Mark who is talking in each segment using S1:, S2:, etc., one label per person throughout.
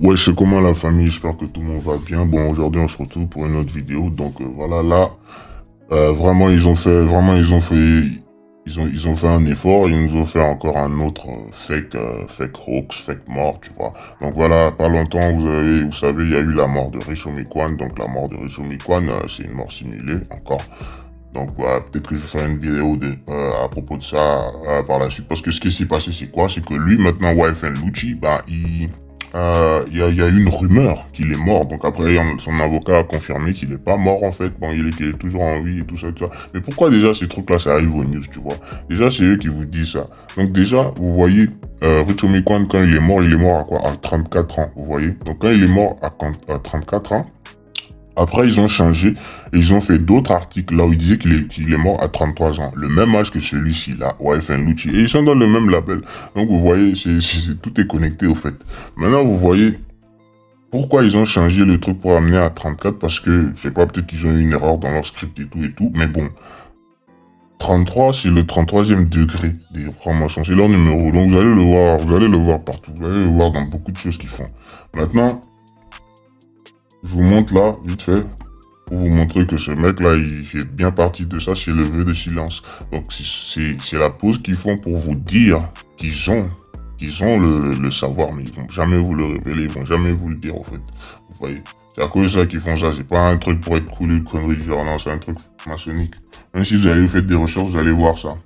S1: Ouais, c'est comment la famille, j'espère que tout le monde va bien. Bon, aujourd'hui on se retrouve pour une autre vidéo. Donc voilà, là, vraiment ils ont fait un effort. Ils nous ont fait encore un autre fake hoax, fake mort, tu vois. Donc voilà, pas longtemps, vous savez, il y a eu la mort de Richomi Kwan. Donc la mort de Richomi Kwan, c'est une mort simulée encore. Donc voilà, peut-être que je ferai une vidéo à propos de ça par la suite. Parce que ce qui s'est passé, c'est quoi? C'est que lui, maintenant, YFN Lucci, bah, il y a eu une rumeur qu'il est mort. Donc après, son avocat a confirmé qu'il est pas mort en fait. Bon, qu'il est toujours en vie et tout ça, tout ça. Mais pourquoi déjà ces trucs-là, ça arrive aux news, tu vois? Déjà, c'est eux qui vous disent ça. Donc déjà, vous voyez, Richomi Kwan, quand il est mort à quoi? À 34 ans, vous voyez? Donc quand il est mort à 34 ans, après, ils ont changé et ils ont fait d'autres articles là où ils disaient qu'il est mort à 33 ans. Le même âge que celui-ci là, YFN Lucci. Et ils sont dans le même label. Donc vous voyez, tout est connecté au fait. Maintenant, vous voyez pourquoi ils ont changé le truc pour amener à 34. Parce que, je sais pas, peut-être qu'ils ont eu une erreur dans leur script et tout et tout. Mais bon, 33, c'est le 33e degré des promotions. C'est leur numéro. Donc vous allez le voir partout. Vous allez le voir dans beaucoup de choses qu'ils font. Maintenant, je vous montre là, vite fait, pour vous montrer que ce mec-là, il fait bien partie de ça, c'est le vœu de silence. Donc, c'est la pause qu'ils font pour vous dire qu'ils ont le savoir, mais ils vont jamais vous le révéler, ils vont jamais vous le dire, en fait. Vous voyez? C'est à cause de ça qu'ils font ça, c'est pas un truc pour être cool, une connerie, genre, non, c'est un truc maçonnique. Même si vous avez fait des recherches, vous allez voir ça.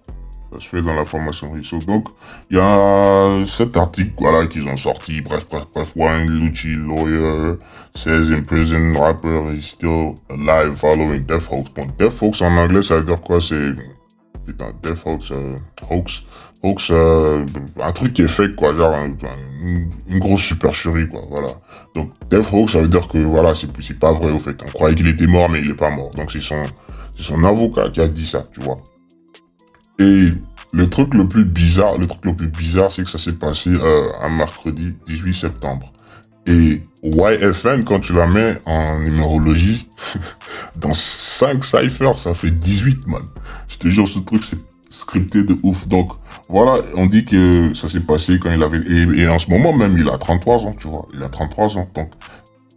S1: Ça se fait dans la formation So, donc, il y a cet article, voilà, qu'ils ont sorti. Bref, One Lucci lawyer says imprisoned rapper is still alive following death hoax. Bon, death hoax en anglais, ça veut dire quoi? Putain, death hoax, hoax, un truc qui est fake, quoi, genre une grosse supercherie, quoi, voilà. Donc, death hoax, ça veut dire que, voilà, c'est pas vrai, au fait. On croyait qu'il était mort, mais il est pas mort. Donc, c'est son avocat qui a dit ça, tu vois. Et le truc le plus bizarre, c'est que ça s'est passé un mercredi 18 septembre. Et YFN, quand tu la mets en numérologie, dans 5 cyphers, ça fait 18, man. Je te jure, ce truc, c'est scripté de ouf. Donc, voilà, on dit que ça s'est passé quand il avait... Et en ce moment même, il a 33 ans, tu vois. Il a 33 ans. Donc,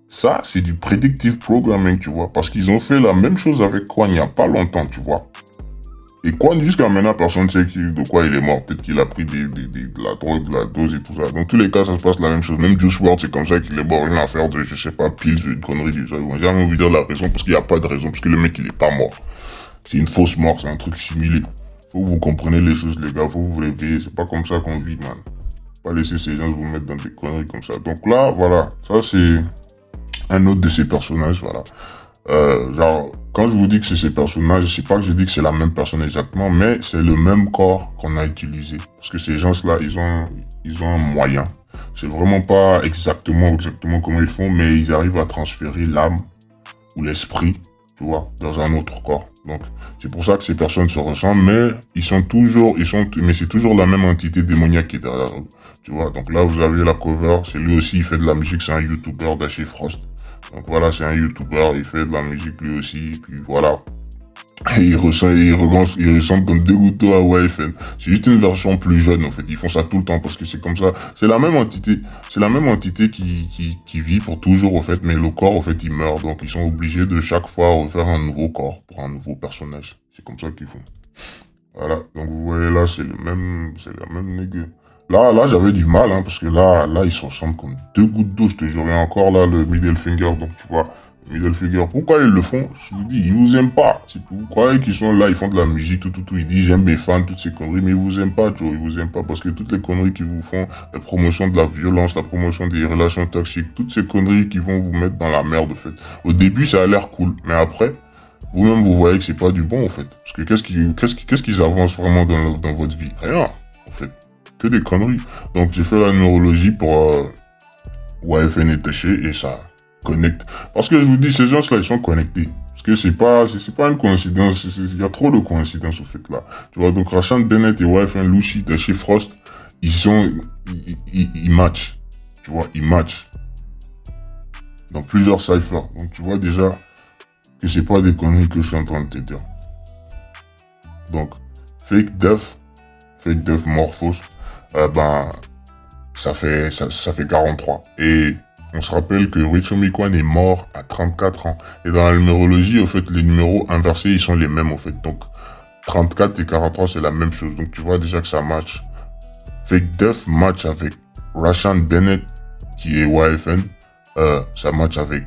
S1: ça, c'est du predictive programming, tu vois. Parce qu'ils ont fait la même chose avec quoi il n'y a pas longtemps, tu vois. Et quoi, jusqu'à maintenant, personne ne sait de quoi il est mort. Peut-être qu'il a pris de la drogue, de la dose et tout ça. Dans tous les cas, ça se passe la même chose. Même Juice WRLD, c'est comme ça qu'il est mort. Une affaire de, je sais pas, pills, une connerie du ça. Ils vont jamais vous dire la raison parce qu'il n'y a pas de raison. Parce que le mec, il est pas mort. C'est une fausse mort, c'est un truc similé. Faut que vous compreniez les choses, les gars. Faut que vous réveillez. C'est pas comme ça qu'on vit, man. Pas laisser ces gens vous mettre dans des conneries comme ça. Donc là, voilà. Ça, c'est un autre de ces personnages, voilà. Genre, quand je vous dis que c'est ces personnages, c'est pas que je dis que c'est la même personne exactement, mais c'est le même corps qu'on a utilisé. Parce que ces gens-là, ils ont un moyen. C'est vraiment pas exactement comment ils font, mais ils arrivent à transférer l'âme ou l'esprit, tu vois, dans un autre corps. Donc, c'est pour ça que ces personnes se ressemblent, mais mais c'est toujours la même entité démoniaque qui est derrière eux. Tu vois, donc là, vous avez la cover, c'est lui aussi, il fait de la musique, c'est un YouTuber d'Aché Frost. Donc voilà, c'est un YouTuber, il fait de la musique lui aussi, puis voilà. Et il ressemble comme deux gouttes à YFN. C'est juste une version plus jeune en fait. Ils font ça tout le temps parce que c'est comme ça. C'est la même entité. C'est la même entité qui vit pour toujours en fait. Mais le corps en fait il meurt. Donc ils sont obligés de chaque fois refaire un nouveau corps pour un nouveau personnage. C'est comme ça qu'ils font. Voilà. Donc vous voyez là c'est la même nègre. Là j'avais du mal hein, parce que là ils se ressemblent comme deux gouttes d'eau. Je te jure. Et encore là le middle finger. Donc tu vois. Middle figure. Pourquoi ils le font? Je vous dis, ils vous aiment pas. Vous croyez qu'ils sont là, ils font de la musique, tout. Ils disent, j'aime mes fans, toutes ces conneries, mais ils vous aiment pas, Joe. Ils vous aiment pas parce que toutes les conneries qu'ils vous font, la promotion de la violence, la promotion des relations toxiques, toutes ces conneries qui vont vous mettre dans la merde, en fait. Au début, ça a l'air cool, mais après, vous-même, vous voyez que c'est pas du bon, en fait. Parce que qu'est-ce qu'ils avancent vraiment dans votre vie? Rien, en fait. Que des conneries. Donc, j'ai fait la neurologie pour YFN et Téché et ça connecte. Parce que je vous dis, ces gens-là, ils sont connectés. Parce que c'est pas une coïncidence. Il y a trop de coïncidences au fait là. Tu vois, donc Rashan Bennett et YFN Lucci de chez Frost, ils matchent. Tu vois, ils matchent. Dans plusieurs cyphers. Donc tu vois déjà que c'est pas des conneries que je suis en train de te dire. Donc, fake death morphos, ben, ça fait 43. Et on se rappelle que Rich Homie Quan est mort à 34 ans. Et dans la numérologie, au fait, les numéros inversés, ils sont les mêmes, au fait. Donc, 34 et 43, c'est la même chose. Donc, tu vois déjà que ça match. Fake Def match avec Rashan Bennett, qui est YFN. Ça match avec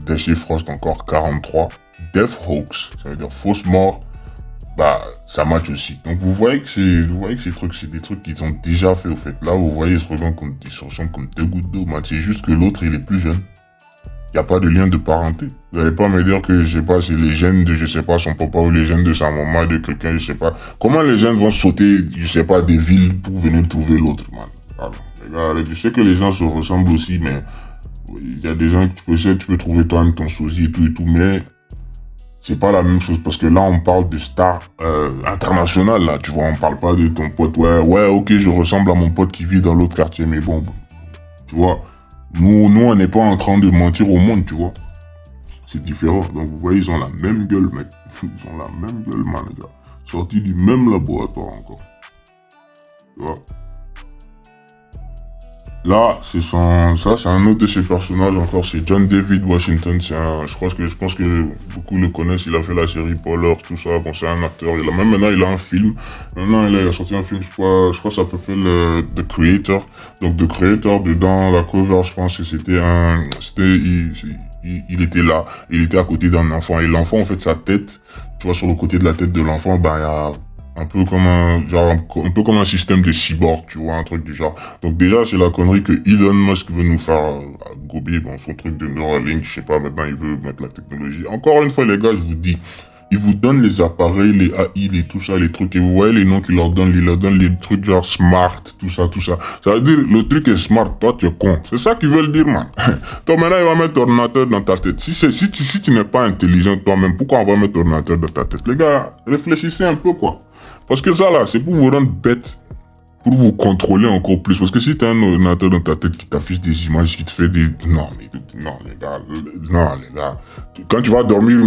S1: Deshae Frost, encore 43. Def Hoax, ça veut dire fausse mort. Bah, ça match aussi. Donc, vous voyez que ces trucs, c'est des trucs qu'ils ont déjà fait, au fait. Là, vous voyez, ils se ressemblent comme deux gouttes d'eau, man. C'est juste que l'autre, il est plus jeune. Il n'y a pas de lien de parenté. Vous n'allez pas me dire que, je sais pas, c'est les gènes de, je sais pas, son papa ou les gènes de sa maman, de quelqu'un, je sais pas. Comment les gènes vont sauter, je sais pas, des villes pour venir trouver l'autre, man. Alors, les gars, je sais que les gens se ressemblent aussi, mais il y a des gens que tu peux trouver toi-même ton sosie et tout, mais c'est pas la même chose parce que là, on parle de stars internationales, là, tu vois, on parle pas de ton pote, ouais, ok, je ressemble à mon pote qui vit dans l'autre quartier, mais bon, tu vois, nous, on n'est pas en train de mentir au monde, tu vois. C'est différent. Donc, vous voyez, ils ont la même gueule, mec. Ils ont la même gueule, man, les gars. Sortis du même laboratoire encore. Tu vois. Là, ça, c'est un autre de ses personnages encore, c'est John David Washington. Je pense que beaucoup le connaissent. Il a fait la série Polar, tout ça. Bon, c'est un acteur. Même maintenant, il a un film. Maintenant, il a sorti un film, je crois que ça s'appelle The Creator. Donc, The Creator, dedans, la cover, je pense que il était là. Il était à côté d'un enfant. Et l'enfant, en fait, sa tête, tu vois, sur le côté de la tête de l'enfant, ben, il y a un peu comme un peu comme un système de cyborg, tu vois, un truc du genre. Donc déjà, c'est la connerie que Elon Musk veut nous faire gober, bon, son truc de Neuralink, je sais pas, maintenant il veut mettre la technologie. Encore une fois, les gars, je vous dis, ils vous donnent les appareils, les AI, tout ça, les trucs, et vous voyez les noms qu'ils leur donnent, ils leur donnent les trucs genre smart, tout ça, tout ça. Ça veut dire, le truc est smart, toi tu es con. C'est ça qu'ils veulent dire, man. Toi maintenant, il va mettre ordinateur dans ta tête. Si tu n'es pas intelligent toi-même, pourquoi on va mettre ordinateur dans ta tête? Les gars, réfléchissez un peu, quoi. Parce que ça là, c'est pour vous rendre bête, pour vous contrôler encore plus. Parce que si t'as un ordinateur dans ta tête qui t'affiche des images, qui te fait des... Non les gars. Quand tu vas dormir,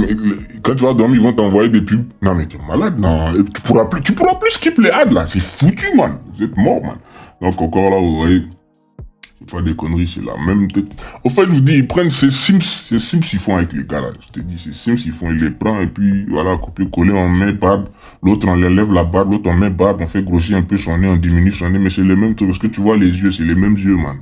S1: ils vont t'envoyer des pubs. Non mais t'es malade, non. Tu pourras plus skip les ads là, c'est foutu, man. Vous êtes mort, man. Donc encore là, vous voyez... C'est pas des conneries, c'est la même tête. Au fait, je vous dis, ils prennent ces Sims ils font avec les gars là. Je te dis, ces Sims ils font, ils les prennent et puis voilà, copier-coller, on met barbe. L'autre, on enlève la barbe, l'autre, on met barbe, on fait grossir un peu son nez, on diminue son nez, mais c'est les mêmes trucs. Parce que tu vois les yeux, c'est les mêmes yeux, man.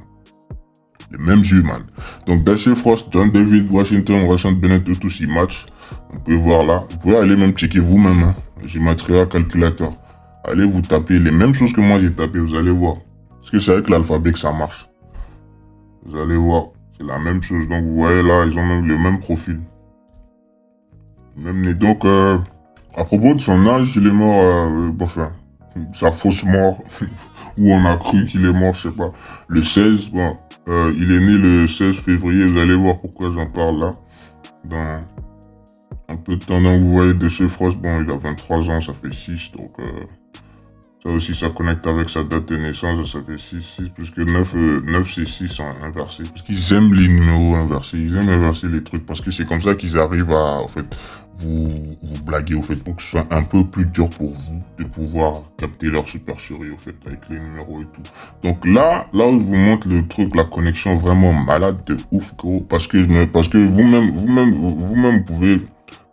S1: Les mêmes yeux, man. Donc, Deshae Frost, John David, Washington, Rashan Bennett, eux tous ils matchent. Vous pouvez voir là. Vous pouvez aller même checker vous-même. Hein. J'ai Matria calculateur. Allez vous taper les mêmes choses que moi j'ai tapé, vous allez voir. Parce que c'est avec l'alphabet que ça marche. Vous allez voir, c'est la même chose. Donc vous voyez là, ils ont même le même profil. Même né. Donc, à propos de son âge, il est mort, enfin, sa fausse mort, où on a cru qu'il est mort, je sais pas. Le 16, bon, il est né le 16 février, vous allez voir pourquoi j'en parle là. Dans un peu de temps, donc vous voyez Deshae Frost, bon, il a 23 ans, ça fait 6, donc... Ça aussi, ça connecte avec sa date de naissance, ça fait 6, plus que 9 c'est 6 en inversé. Parce qu'ils aiment les numéros inversés, ils aiment inverser les trucs, parce que c'est comme ça qu'ils arrivent à, en fait, vous blaguer, au fait, pour que ce soit un peu plus dur pour vous de pouvoir capter leur supercherie, au fait, avec les numéros et tout. Donc là où je vous montre le truc, la connexion vraiment malade de ouf, gros, parce que vous-même, vous pouvez...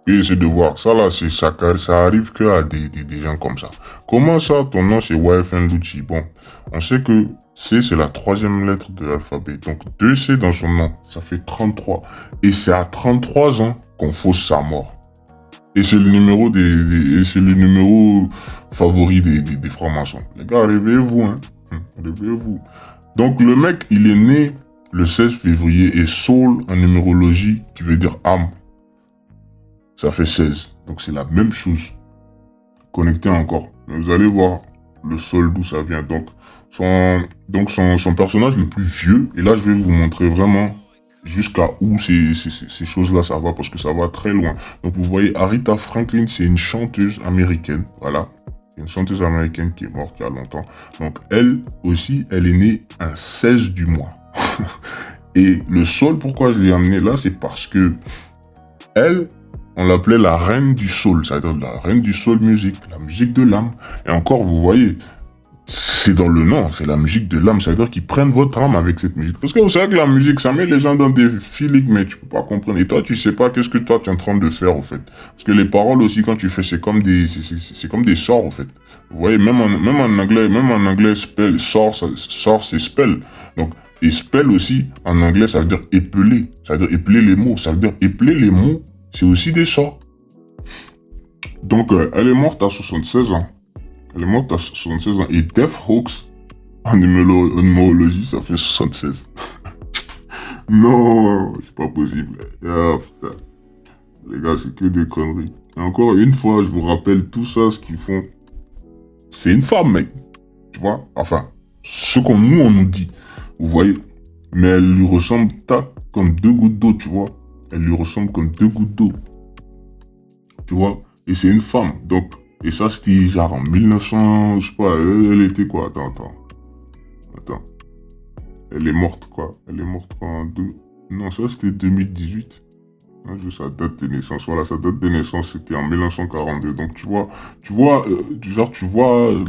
S1: Et essayer de voir, ça là, ça arrive que à des gens comme ça. Comment ça, ton nom c'est YFN Lucci? Bon, on sait que C c'est la troisième lettre de l'alphabet. Donc 2C dans son nom, ça fait 33. Et c'est à 33 ans qu'on fausse sa mort. Et c'est le numéro favori des francs-maçons. Les gars, réveillez-vous, hein. Réveillez-vous. Donc le mec, il est né le 16 février et Soul en numérologie, qui veut dire âme. Ça fait 16. Donc c'est la même chose. Connecté encore. Vous allez voir le sol d'où ça vient. Donc son personnage le plus vieux. Et là je vais vous montrer vraiment jusqu'à où ces choses-là ça va. Parce que ça va très loin. Donc vous voyez Aretha Franklin, c'est une chanteuse américaine. Voilà. Une chanteuse américaine qui est morte il y a longtemps. Donc elle aussi, elle est née un 16 du mois. Et le sol, pourquoi je l'ai amené là, c'est parce que elle... On l'appelait la reine du soul, c'est-à-dire la reine du soul music, la musique de l'âme. Et encore, vous voyez, c'est dans le nom, c'est la musique de l'âme. Ça veut dire qu'ils prennent votre âme avec cette musique. Parce que vous savez que la musique, ça met les gens dans des feelings, mais tu peux pas comprendre. Et toi, tu sais pas qu'est-ce que toi, tu es en train de faire, au fait. Parce que les paroles aussi, quand tu fais, c'est comme des sorts, au fait. Vous voyez, même en anglais, spell, sort, c'est spell. Donc, et spell aussi, en anglais, ça veut dire épeler. Ça veut dire épeler les mots. Ça veut dire épeler les mots, c'est aussi des sorts. Donc, elle est morte à 76 ans. Elle est morte à 76 ans. Et Def Hawks, en numérologie, ça fait 76. Non, c'est pas possible. Ah, putain. Les gars, c'est que des conneries. Et encore une fois, je vous rappelle tout ça, ce qu'ils font. C'est une femme, mec. Tu vois? Enfin, ce qu'on nous, on nous dit. Vous voyez? Mais elle lui ressemble comme deux gouttes d'eau, tu vois? Elle lui ressemble comme deux gouttes d'eau. Tu vois? Et c'est une femme. Donc, et ça, c'était genre en 1900, je sais pas, elle était quoi? Attends. Elle est morte, quoi. Elle est morte en deux... Non, ça, c'était 2018. Hein, sa date de naissance. Voilà, sa date de naissance, c'était en 1942. Donc, tu vois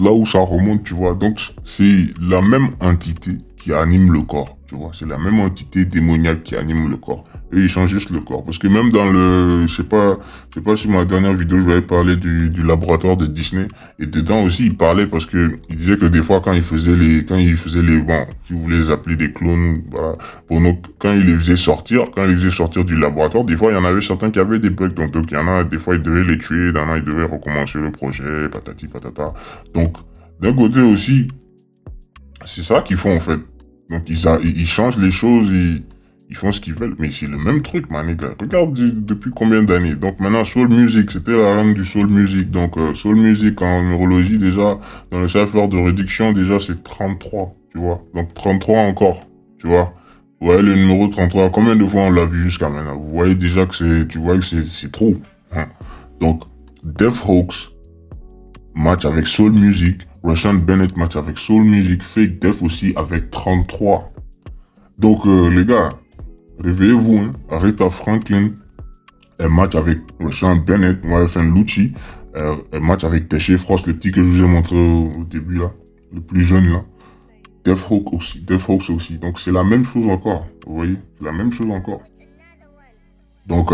S1: là où ça remonte, tu vois. Donc, c'est la même entité qui anime le corps, tu vois. C'est la même entité démoniaque qui anime le corps. Et ils changent juste le corps. Parce que même dans je sais pas si ma dernière vidéo, je vais parler du laboratoire de Disney. Et dedans aussi, il parlait parce que il disait que des fois, quand il faisait les, bon, si vous voulez les appeler des clones, voilà, quand il les faisait sortir, du laboratoire, des fois, il y en avait certains qui avaient des bugs. Donc, il y en a, des fois, ils devaient les tuer, il y en a, ils devaient recommencer le projet, patati patata. Donc, d'un côté aussi, c'est ça qu'ils font, en fait. Donc, ils changent les choses, ils font ce qu'ils veulent. Mais c'est le même truc, man, les gars. Regarde depuis combien d'années. Donc, maintenant, Soul Music, c'était la langue du Soul Music. Donc, Soul Music, en neurologie, déjà, dans le cypher de réduction, déjà, c'est 33, tu vois. Donc, 33 encore, tu vois. Ouais, le numéro 33, combien de fois on l'a vu jusqu'à maintenant? Vous voyez déjà que c'est trop. Hein. Donc, Def Hawks, match avec Soul Music. Russian Bennett, match avec Soul Music. Fake Def aussi avec 33. Donc, les gars, réveillez-vous, hein. Aretha Franklin, elle match avec Russian Bennett, YFN Lucci. Elle match avec Teshe Frost, le petit que je vous ai montré au début, là. Le plus jeune, là. Def Hawks aussi. Donc, c'est la même chose encore. Vous voyez? C'est la même chose encore. Donc,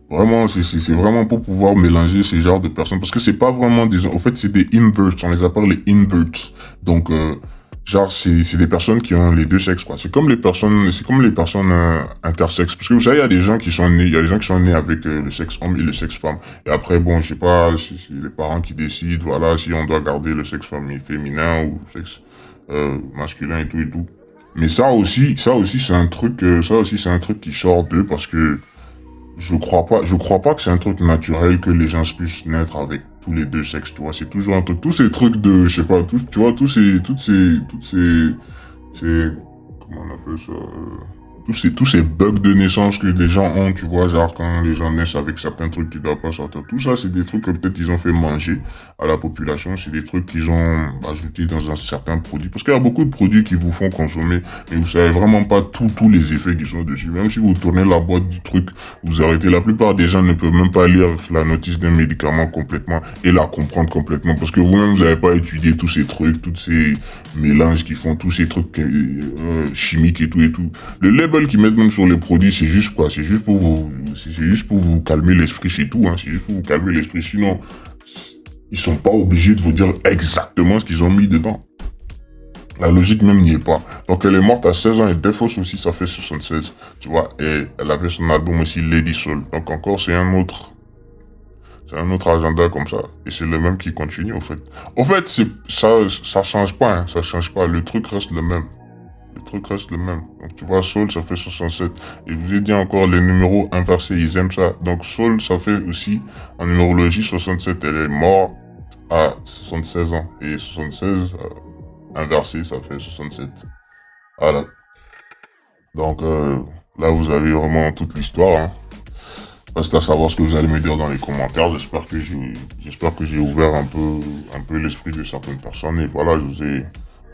S1: vraiment, c'est vraiment pour pouvoir mélanger ces genres de personnes. Parce que c'est pas vraiment des... En fait, c'est des inverts. On les appelle les inverts. Donc, genre, c'est des personnes qui ont les deux sexes, quoi. C'est comme les personnes intersexes. Parce que vous savez, il y a des gens qui sont nés avec le sexe homme et le sexe femme. Et après, bon, je sais pas, c'est les parents qui décident, voilà, si on doit garder le sexe féminin ou le sexe masculin et tout et tout. Mais ça aussi, c'est un truc qui sort d'eux parce que je crois pas que c'est un truc naturel que les gens puissent naître avec tous les deux sexes, tu vois. C'est toujours un truc, tous ces trucs de, je sais pas, tu vois, comment on appelle ça, tous ces bugs de naissance que les gens ont, tu vois, genre quand les gens naissent avec certains trucs qui doivent pas sortir. Tout ça, c'est des trucs que peut-être ils ont fait manger à la population. C'est des trucs qu'ils ont ajoutés dans un certain produit. Parce qu'il y a beaucoup de produits qui vous font consommer, mais vous savez vraiment pas tous les effets qui sont dessus. Même si vous tournez la boîte du truc, vous arrêtez. La plupart des gens ne peuvent même pas lire la notice d'un médicament complètement et la comprendre complètement. Parce que vous-même, vous n'avez pas étudié tous ces trucs, tous ces mélanges qui font, tous ces trucs chimiques et tout et tout. Le label qu'ils mettent même sur les produits, c'est juste quoi? C'est juste pour vous calmer l'esprit, c'est tout, hein. C'est juste pour vous calmer l'esprit. Sinon, ils sont pas obligés de vous dire exactement ce qu'ils ont mis dedans. La logique même n'y est pas. Donc elle est morte à 16 ans et Def Hawks aussi, ça fait 76, tu vois. Et elle avait son album aussi, Lady Soul. Donc encore, c'est un autre agenda comme ça. Et c'est le même qui continue, au fait. Au fait, ça change pas, hein. Ça change pas. Le truc reste le même. Donc tu vois, Soul, ça fait 67. Et je vous ai dit encore, les numéros inversés, ils aiment ça. Donc Soul, ça fait aussi, en numérologie, 67. Elle est morte à 76 ans. Et 76, inversé, ça fait 67. Voilà. Donc là, vous avez vraiment toute l'histoire. Hein. Reste à savoir ce que vous allez me dire dans les commentaires. J'espère que j'ai ouvert un peu l'esprit de certaines personnes. Et voilà, je vous ai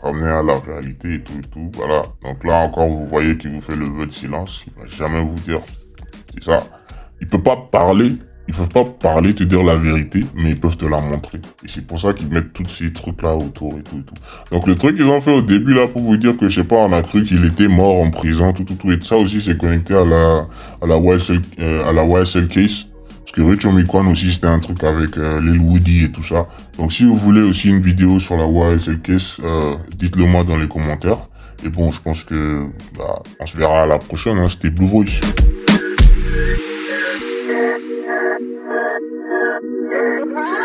S1: ramené à la réalité et tout. Voilà. Donc là encore, vous voyez qu'il vous fait le vœu de silence. Il va jamais vous dire. C'est ça. Il peut pas parler, Ils peuvent pas parler, te dire la vérité, mais ils peuvent te la montrer. Et c'est pour ça qu'ils mettent tous ces trucs-là autour et tout et tout. Donc le truc qu'ils ont fait au début là pour vous dire que je sais pas, on a cru qu'il était mort en prison, tout. Et ça aussi c'est connecté à la YSL case. Parce que Rich Homie Quan aussi c'était un truc avec Lil Woody et tout ça. Donc si vous voulez aussi une vidéo sur la YSL case, dites-le moi dans les commentaires. Et bon, je pense que on se verra à la prochaine. Hein. C'était Blue Voice.
S2: Ah!